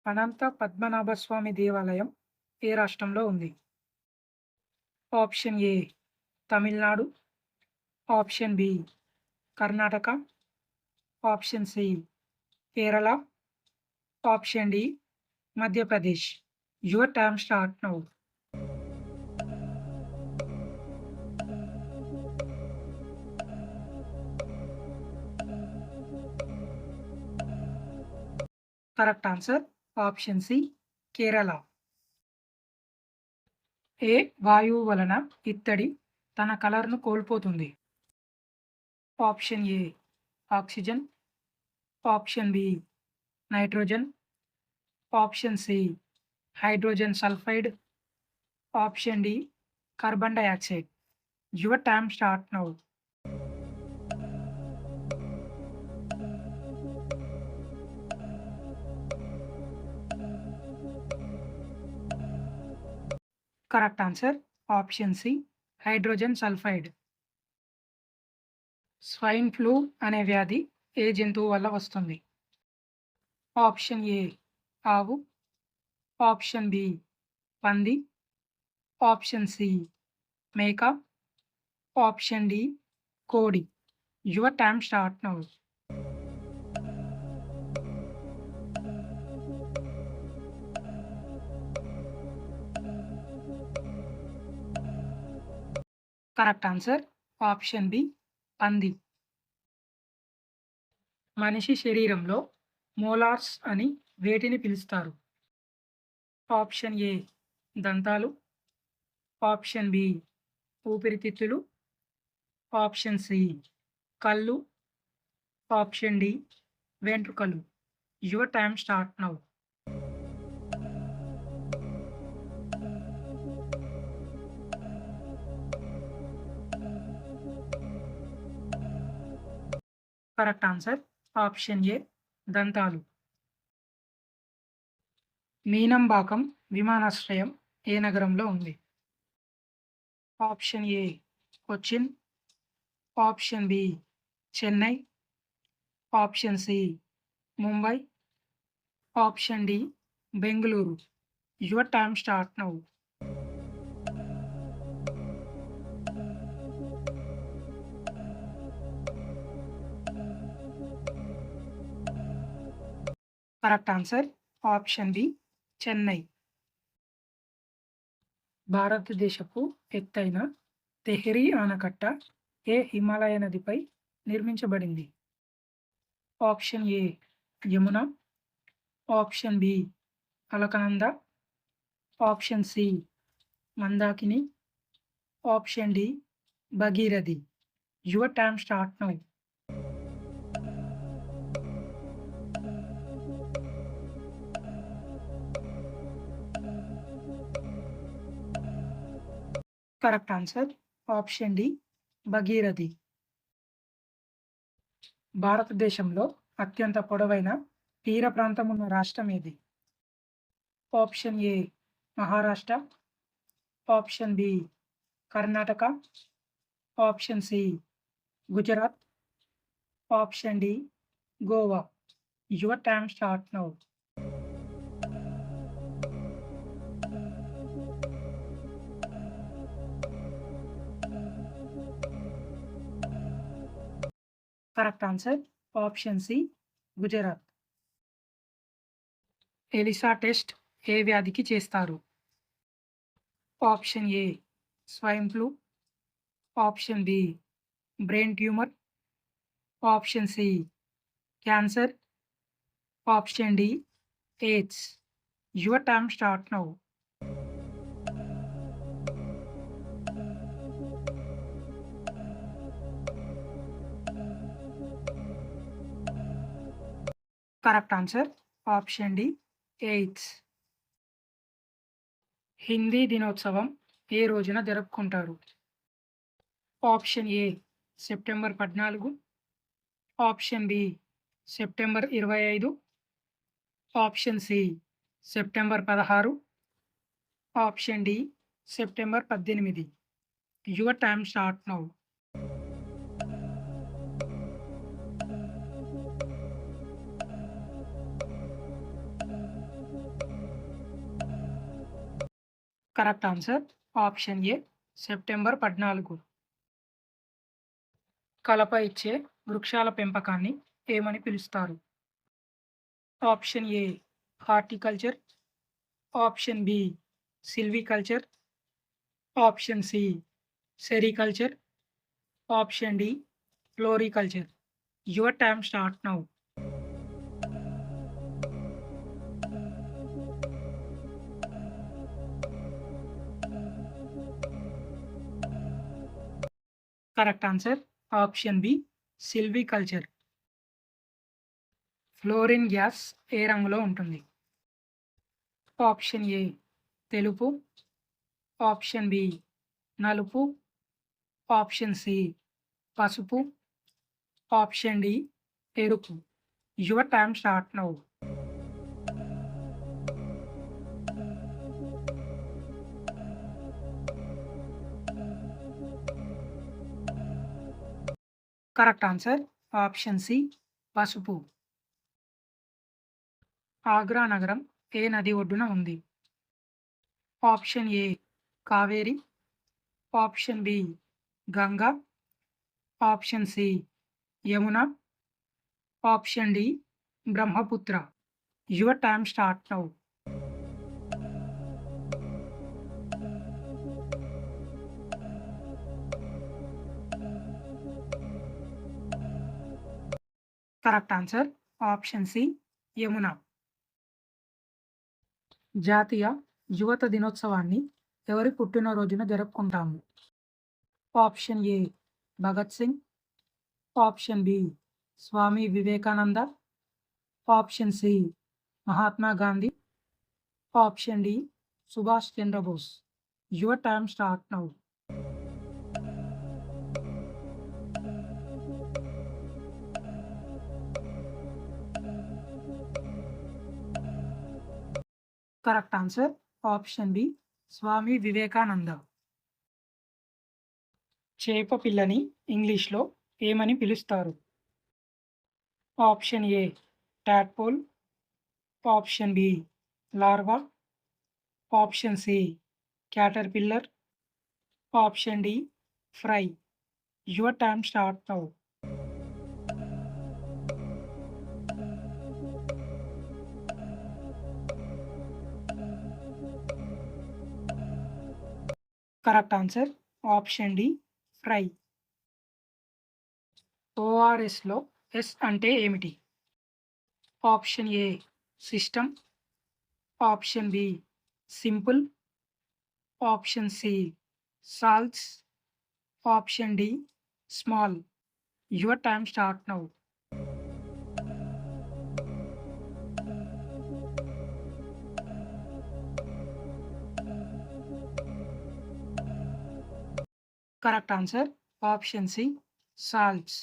అనంత పద్మనాభస్వామి దేవాలయం ఏ రాష్ట్రంలో ఉంది? Option A Tamil Nadu, option B Karnataka, option C Kerala, option D Madhya Pradesh. Your time start now. Correct answer option C Kerala. ఏ వాయువు వలన ఇత్తడి తన కలర్‌ను కోల్పోతుంది? Option A oxygen, option B nitrogen, option C hydrogen sulphide, option D carbon dioxide. Your time start now. Correct answer option C hydrogen sulphide. Swine flu అనే వ్యాధి ఏ జంతువు వల్ల వస్తుంది? ఆప్షన్ ఏ ఆవు, ఆప్షన్ బి పంది, ఆప్షన్ సి మేక, option D కోడి. Your time start now. Correct answer option B పంది. మనిషి శరీరంలో మోలార్స్ అని వేటిని పిలుస్తారు? ఆప్షన్ ఏ దంతాలు, ఆప్షన్ బి ఊపిరితిత్తులు, ఆప్షన్ సి కళ్ళు, ఆప్షన్ డి వెంట్రుకలు. Your time start now. Correct answer option A దంతాలు. మీనంబాకం విమానాశ్రయం ఏ నగరంలో ఉంది? Option A Cochin, option B Chennai, option C Mumbai, option D Bengaluru. Your time start now. Correct answer option B Chennai. భారతదేశపు ఎత్తైన తెహ్రీ ఆనకట్ట ఏ హిమాలయ నదిపై నిర్మించబడింది? Option A Yamuna, option B Alaknanda, option C Mandakini, option D Bhagirathi. Your time start now. Correct answer option D Bhagirathi. భారతదేశంలో అత్యంత పొడవైన తీర ప్రాంతం ఉన్న రాష్ట్రం ఏది? Option A Maharashtra, option B Karnataka, option C Gujarat, option D Goa. Your time start now. Correct answer option C Gujarat. ELISA test ఏ వ్యాధికి చేస్తారు? Option A swine flu, option B brain tumour, option C cancer, option D AIDS. Your time start now. Correct answer option D AIDS. Hindi దినోత్సవం ఏ రోజున జరుపుకుంటారు? Option A September 14, option B September 25, option C September 16, option D September 18. Your time start now. Correct answer option A September 14. కలప ఇచ్చే వృక్షాల పెంపకాన్ని ఏమని పిలుస్తారు? Option A horticulture, option B silviculture, option C sericulture, option D floriculture. Your time start now. Correct answer option B silviculture. Fluorine gas ఏ రంగులో ఉంటుంది? Option A తెలుపు, ఆప్షన్ బి నలుపు, ఆప్షన్ సి పసుపు, ఆప్షన్ డి ఎరుపు. Your time start now. Correct answer option C పసుపు. ఆగ్రా నగరం ఏ నది ఒడ్డున ఉంది? Option A Kaveri, option B Ganga, option C Yamuna, option D Brahmaputra. Your time start now. Correct answer option C Yamuna. జాతీయ యువత దినోత్సవాన్ని ఎవరి పుట్టినరోజున జరుపుకుంటాము? Option A Bhagat Singh, option B Swami Vivekananda, option C Mahatma Gandhi, option D Subhash Chandra Bose. Your time start now. Correct answer option B Swami Vivekananda. చేప పిల్లని ఇంగ్లీష్లో ఏమని పిలుస్తారు? Option A tadpole, option B larva, option C caterpillar, option D fry. Your time start now. Correct answer option D fry. ఓఆర్ఎస్లో S అంటే ఏమిటి? Option A system, option B simple, option C salts, option D small. Your time start now. Correct answer option C salts.